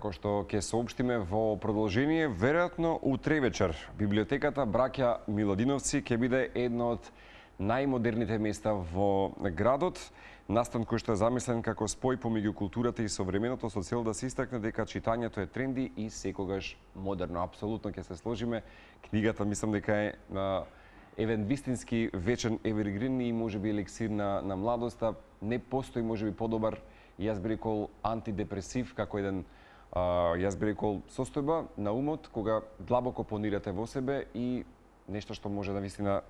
како што ќе соопштиме во продолжение, веројатно утре вечер библиотеката Браќа Миладиновци ќе биде едно од најмодерните места во градот. Настан кој што е замислен како спој помеѓу културата и современото со цел да се истакне дека читањето е тренди и секогаш модерно. Апсолутно ќе се сложиме. Книгата мислам дека е еден вистински вечен евергрин и можеби еликсир на младоста. Не постои можеби подобар, јас би рекол, антидепресив како еден јас би рекол состојба на умот кога длабоко понирате во себе и нешто што може да вистина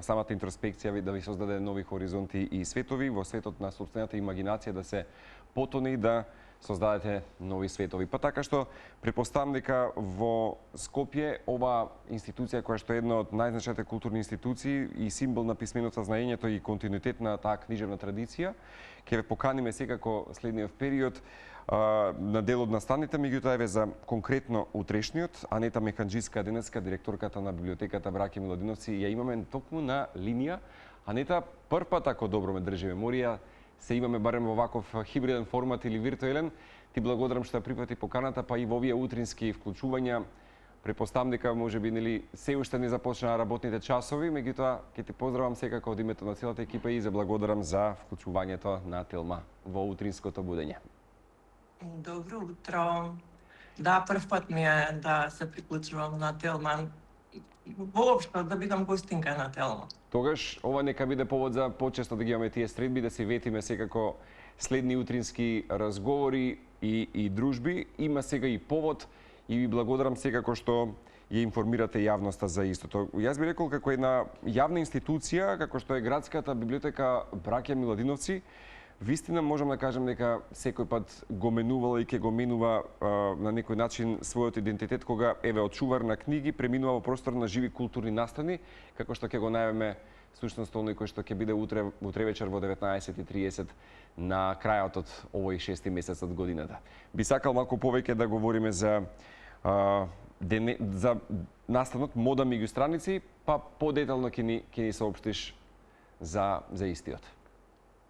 самата интроспекција да ви создаде нови хоризонти и светови, во светот на сопствената имагинација да се потони и да создадете нови светови. Па така што претпоставам дека во Скопје ова институција која што е една од најзначајните културни институции и символ на писменото знаењето и континуитет на таа книжевна традиција, ќе ве поканиме секако следниот период на дел од настаните, меѓутоа еве за конкретно утрешниот, Анета Механџиска денеска, директорката на библиотеката Браќа Миладиновци, ја имаме токму на линија. Анета, првпат ако добро ме држи меморија, се имаме барем во ваков хибриден формат или виртуелен. Ти благодарам што припати поканата, па и во овие утрински вклучувања. Претпоставам дека можеби нели се уште не започнаа работните часови, меѓутоа ќе те поздравам секако од името на целата екипа и заблагодарам за вклучувањето на Телма во утринското будење. Добро утро. Да, прв пат ми е да се приклучувам на Телма. Воопшто да бидам гостинка на Телма. Тогаш ова нека биде повод за почесто да ги имаме тие средби, да се ветиме секако следни утрински разговори и дружби. Има сега и повод и ви благодарам секако што ја информирате јавноста за истото. Јас би рекол како една јавна институција, како што е градската библиотека Браќа Миладиновци, вистина можам да кажам дека секој пат го менувала и ќе го менува на некој начин својот идентитет кога еве од чувар на книги преминува во простор на живи културни настани, како што ќе го најавиме всушност оној кој што ќе биде утре вечер во 19:30 на крајот од овој 6-ти месец од годината. Би сакал малку повеќе да говориме за настанот Мода меѓу страници, па подетално ќе ни соопштиш за истиот.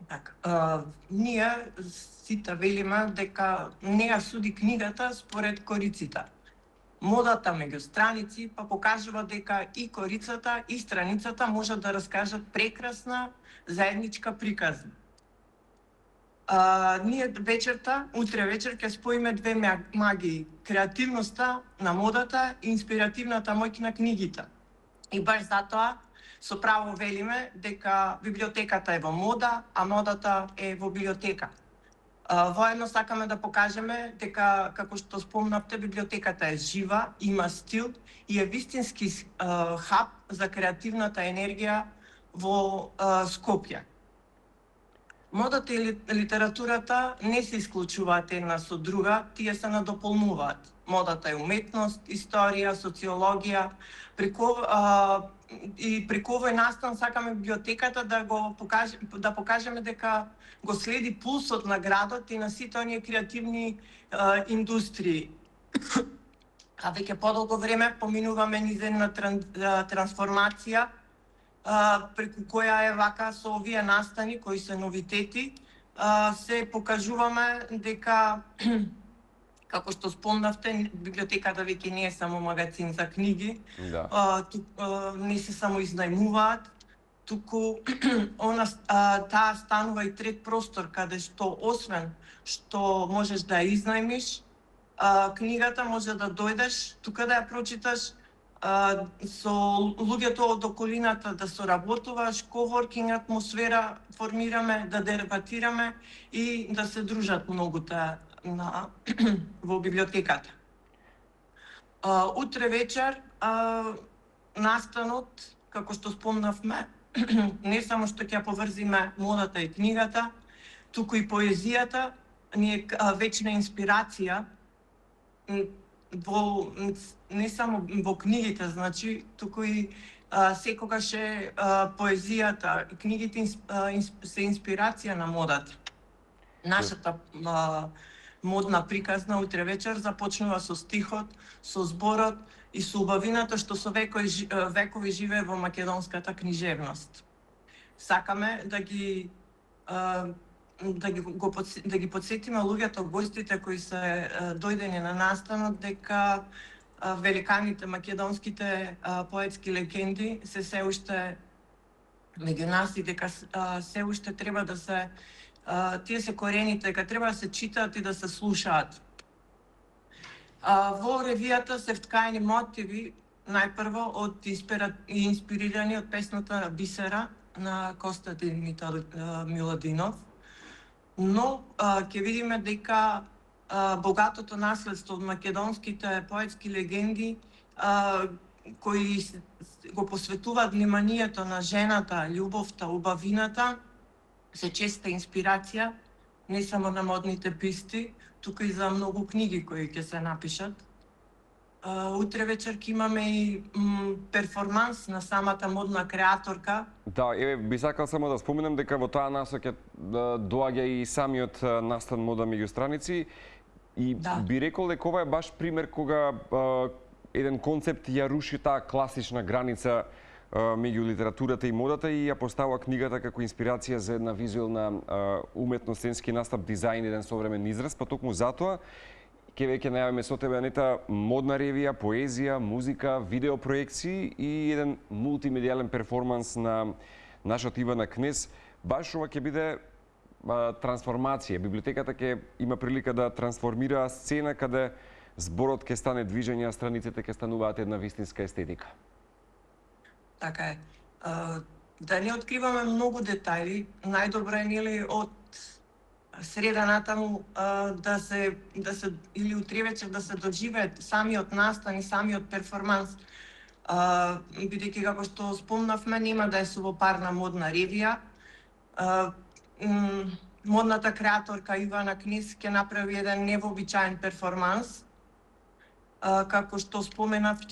Така, ние сите велиме дека не ја суди книгата според кориците. Модата меѓу страници па покажува дека и корицата и страницата можат да раскажат прекрасна заедничка приказна. Ние вечерта, утре вечер ќе споиме две магии: креативноста на модата и инспиративната моќ на книгите. И баш затоа со право велиме дека библиотеката е во мода, а модата е во библиотека. Воедно сакаме да покажеме дека, како што спомнавте, библиотеката е жива, има стил и е вистински хаб за креативната енергија во Скопје. Модата и литературата не се исклучуваат една со друга, тие се надополнуваат. Модата е уметност, историја, социологија. Преку овој настан сакаме библиотеката да покажеме дека го следи пулсот на градот и на сите оние креативни индустрии. А веќе подолго време поминуваме низ една трансформација преку која е вака со овие настани кои се новитети, се покажуваме дека како што спомнавте, библиотеката веќе не е само магазин за книги, не се само изнајмуваат, туку таа станува и трет простор каде што освен што можеш да ја изнајмиш, книгата може да дојдеш тука да ја прочиташ, со луѓето од околината да соработуваш, коворкинг атмосфера формираме, да дебатираме и да се дружат многута во библиотеката. Утре вечер настанот, како што спомнавме, не само што ќе поврзиме модата и книгата, туку и поезијата, ни е вечна инспирација не само во книгите, значи, туку и секогаш е поезијата и книгите се инспирација на модата. Нашата модна приказна утре вечер започнува со стихот, со зборот и со убавината што со векови живее во македонската книжевност. Сакаме да ги да ги подсетиме луѓето, гостите кои се дојдени на настанот, дека великаните македонските поетски легенди се уште меѓу нас и дека се уште треба да се тие се корените, дека треба да се читаат и да се слушаат. Во ревијата се вткаени мотиви најпрво инспирирани од песната Бисера на Константин Миладинов, но ќе видиме дека богатото наследство од македонските поетски легенди кои го посветуваат вниманието на жената, љубовта, убавината, се честа инспирација не само на модните писти, туку и за многу книги кои ќе се напишат. Утре вечер ќе имаме и перформанс на самата модна креаторка. Да, би сакал само да споменам дека во таа насока доаѓа и самиот настан мода меѓу страници и би рекол дека ова е баш пример кога еден концепт ја руши таа класична граница меѓу литературата и модата и ја поставува книгата како инспирација за една визуелна уметност, сценски настап, дизајн, еден современ израз, па токму затоа ќе веќе најавиме со тебе, Анета, модна ревија, поезија, музика, видеопроекции и еден мултимедијален перформанс на нашата Ивана Кнез. Баш ова ќе биде трансформација. Библиотеката ќе има прилика да трансформира сцена каде зборот ќе стане движење, а страниците ќе стануваат една вистинска естетика. Така е. Да не откриваме многу детајли, најдобро е нели од среда натаму да се или утре вечер да се доживеат самиот настан и самиот перформанс. Бидејќи како што спомнавме, нема да е сувопарна модна ревија. Модната креаторка Ивана Кнез ќе направи еден невообичаен перформанс. Како што споменав,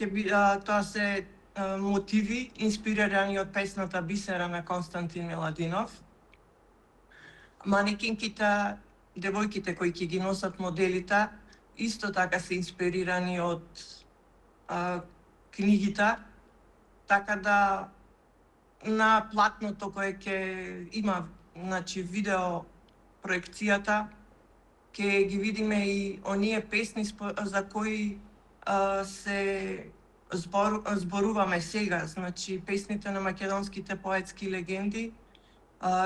тоа се мотиви инспирирани од песната Бисера на Константин Миладинов. Манекинките, девојките кои ќе ги носат моделите, исто така се инспирирани од книгите, така да на платното кое ќе има, значи видео проекцијата, ќе ги видиме и оние песни за кои се зборуваме сега, значи песните на македонските поетски легенди.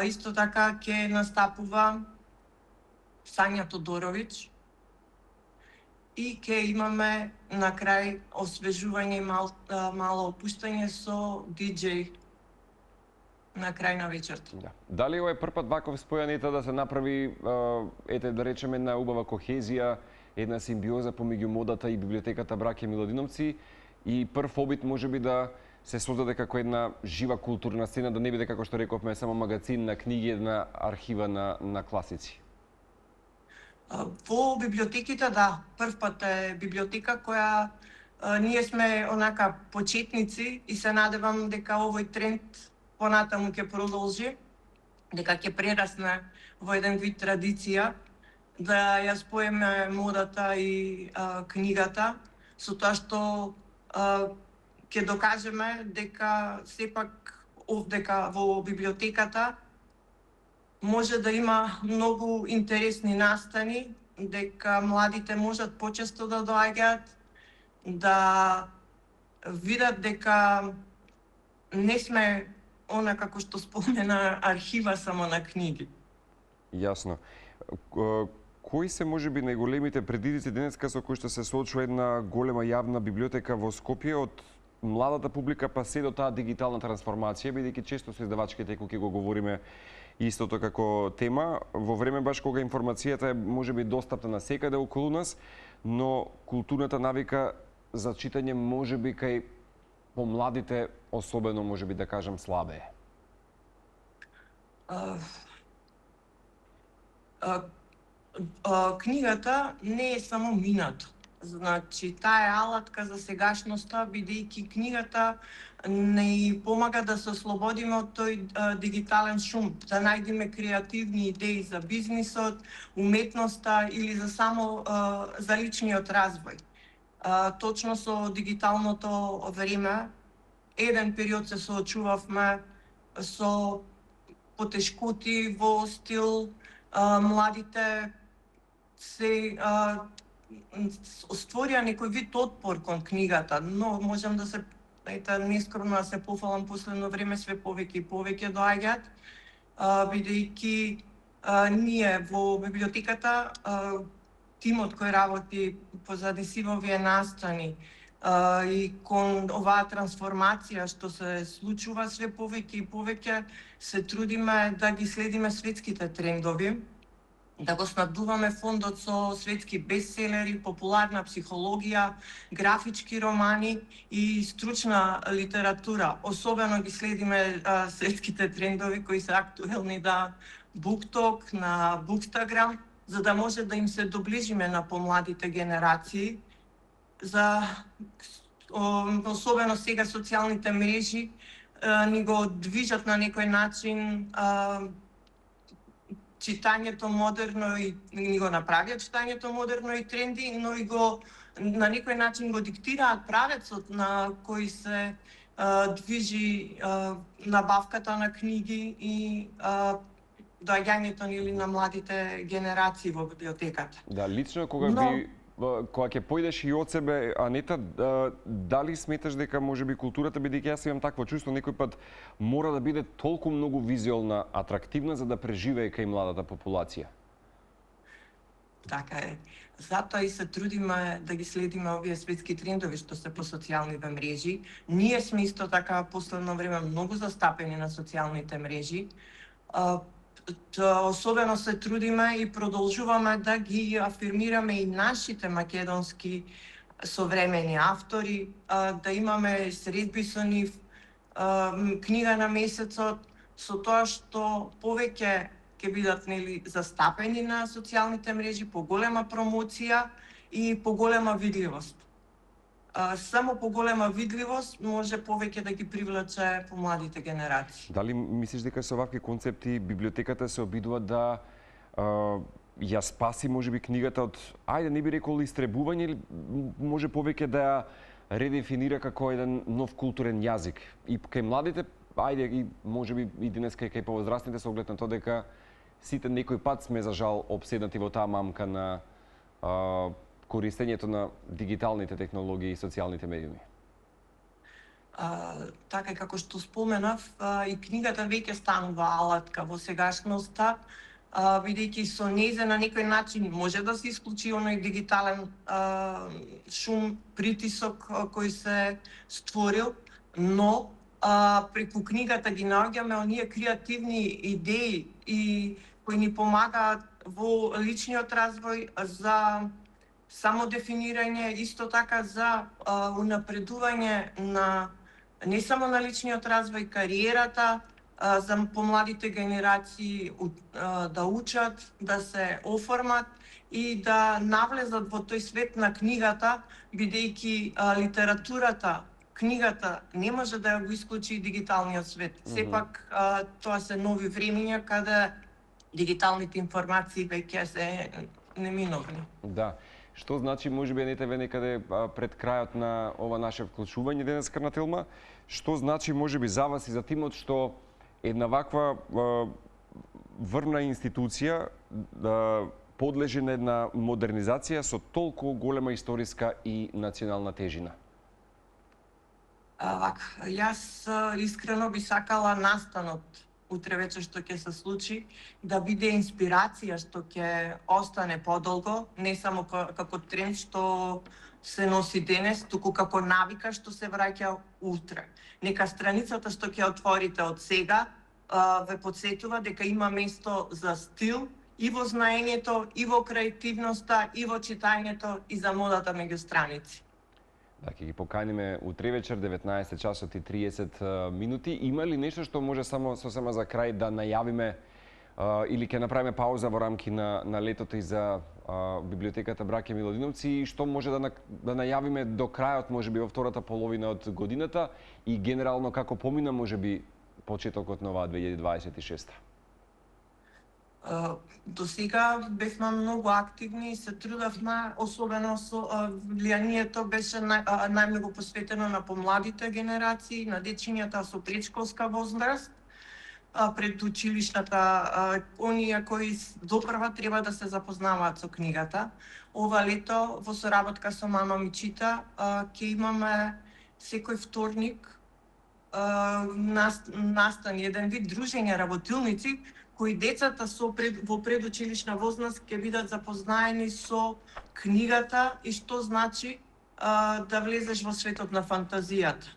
Исто така ќе настапува Сања Тодоровиќ и ќе имаме на крај освежување и мало опуштање со диџеј на крај на вечерта. Да. Дали ова е прв пат ваков спојанита да се направи, да речеме, една убава кохезија, една симбиоза помеѓу модата и библиотеката Браќа Миладиновци и прв обид можеби да се создаде како една жива културна сцена, да не биде, како што рековме, само магазин на книги, една архива на класици? Во библиотеките, да. Прв пат е библиотека која ние сме онака почетници и се надевам дека овој тренд понатаму ќе продолжи, дека ќе прерасне во еден вид традиција, да ја споеме модата и книгата, со тоа што ќе докажеме дека сепак овдека во библиотеката може да има многу интересни настани, дека младите можат почесто да доаѓаат, да видат дека не сме она како што спомена архива само на книги. Јасно. Кои се можеби најголемите предизвици денеска со кои што се соочува една голема јавна библиотека во Скопје од младата публика па се до таа дигитална трансформација, бидејќи често со издавачките кога ќе го говориме истото како тема, во време баш кога информацијата е можеби достапна на секаде околу нас, но културната навика за читање можеби кај помладите особено можеби да кажам слабе. Книгата не е само минато. Значи, таа е алатка за сегашноста, бидејќи книгата не помага да се ослободиме од тој дигитален шум, да најдеме креативни идеи за бизнисот, уметноста или за личниот развој. Точно со дигиталното време, еден период се соочувавме со потешкоти во стил младите се створија некој вид отпор кон книгата, но можам да се нескромно да се пофалам последно време све повеќе и повеќе доаѓаат, бидејќи ние во библиотеката тимот кој работи позади сиве овие настани и кон оваа трансформација што се случува све повеќе и повеќе се трудиме да ги следиме светските трендови, да го снабдуваме фондот со светски бестселери, популарна психологија, графички романи и стручна литература. Особено ги следиме светските трендови кои се актуелни на BookTok, на Bookstagram, за да може да им се доближиме на помладите генерации. Особено сега социјалните мрежи ни го движат на некој начин читањето модерно и ни го направиат читањето модерно и тренди, но и го на некој начин го диктираат правецот на кој се движи набавката на книги и доаѓањето нели на младите генерации во библиотеката. Да, лично кога ќе појдеш и од себе, Анета, дали сметаш дека можеби културата, бидејќи јас имам такво чувство, некој пат мора да биде толку многу визуелна, атрактивна за да преживее кај младата популација? Така е. Затоа и се трудиме да ги следиме овие светски трендови што се по социјалните мрежи. Ние сме исто така последно време многу застапени на социјалните мрежи. Особено се трудиме и продолжуваме да ги афирмираме и нашите македонски современи автори, да имаме средби со нив, книга на месецот, со тоа што повеќе ќе бидат нели застапени на социјалните мрежи, поголема промоција и поголема видливост. Само поголема видливост може повеќе да ги привлече помладите генерации. Дали мислиш дека со вакви концепти библиотеката се обидува да ја спаси можеби книгата од, ајде не би рекол истребување, или може повеќе да ја редефинира како еден нов културен јазик? И кај младите, ајде и можеби и денеска и кај повозрастните со оглед на тоа дека сите некој пат сме за жал обседнати во таа мамка на користењето на дигиталните технологии и социјалните медиуми. Така како што споменав, и книгата веќе станува алатка во сегашноста, бидејќи со нејзе на некој начин може да се исклучи оној дигитален шум, притисок кој се створил, но преку книгата ги наоѓаме оние креативни идеи и кои ни помагаат во личниот развој, за самодефинирање, исто така за унапредување на не само на личниот развој, кариерата, за помладите генерации да учат, да се оформат и да навлезат во тој свет на книгата, бидејќи литературата, книгата не може да ја го исклучи дигиталниот свет. Сепак тоа се нови времиња каде дигиталните информации веќе се неминовни. Да. Што значи, можеби Анета ве некаде пред крајот на ова наше вклучување денеска на Телма, што значи можеби за вас и за тимот што една ваква врвна институција да подлежи на една модернизација со толку голема историска и национална тежина? Јас искрено би сакала настанот утре вечер што ќе се случи да биде инспирација што ќе остане подолго, не само како тренд што се носи денес, туку како навика што се враќа утре. Нека страницата што ќе отворите од сега ве подсетува дека има место за стил и во знаењето, и во креативноста, и во читањето, и за модата меѓу страници. Да, ќе ги поканиме утре вечер, 19 часот и 30 минути. Има ли нешто што може само сосема за крај да најавиме или ќе направиме пауза во рамки на летото и за библиотеката Браќа Милодиновци, и што може да најавиме до крајот, можеби во втората половина од годината, и генерално како помина можеби почетокот на оваа 2026? До сега бевме многу активни и се трудевме, особено со влијанието беше најмногу посветено на помладите генерации, на дечињата со предшколска возраст. предучилишната, оние кои допрва треба да се запознаваат со книгата. Ова лето во соработка со Мама ми чита ќе имаме секој вторник настани, еден вид дружење работилници кои децата во предучилишна возраст ќе бидат запознаени со книгата и што значи да влезеш во светот на фантазијата.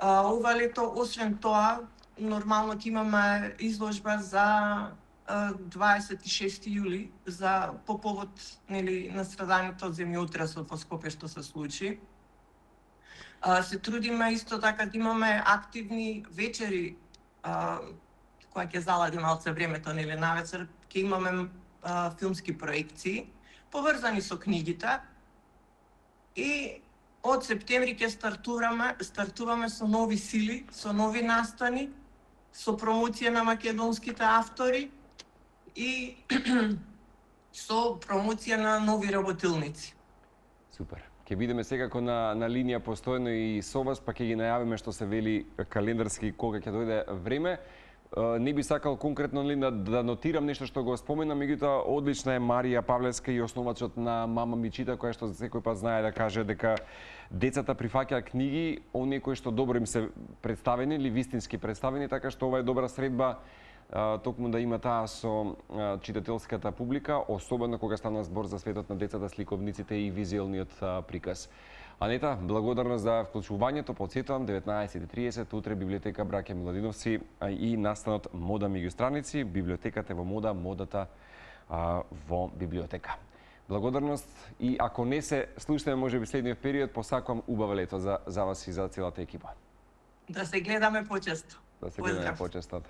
Ова лето, освен тоа, нормално ќе имаме изложба за 26 јули по повод на страдањето од земјотресот во Скопје што се случи. Се трудиме исто така да имаме активни вечери која ќе залади малце времето навечер, ќе имаме филмски проекции поврзани со книгите и од септември ќе стартуваме со нови сили, со нови настани, со промоција на македонските автори и со промоција на нови работилници. Супер. Ќе бидеме секако на линија постојано и со вас, па ќе ги најавиме што се вели календарски кога ќе дојде време. Не би сакал конкретно да нотирам нешто што го спомена, меѓутоа одлична е Марија Павлевска и основачот на Мама ми чита, која што секој пат знае да каже дека децата прифаќаат книги, оние кои што добро им се представени или вистински представени, така што ова е добра средба токму да има таа со читателската публика, особено кога стана збор за светот на децата, сликовниците и визуелниот приказ. Анета, благодарност за вклучувањето. Потсетувам, 19:30 утре библиотека Браќа Миладиновци и настанот Мода меѓу страници. Библиотеката е во мода, модата во библиотека. Благодарност и ако не се слушнеме можеби следниот период, посакувам убаво лето за вас и за целата екипа. Да се гледаме почесто. Да се гледаме почесто.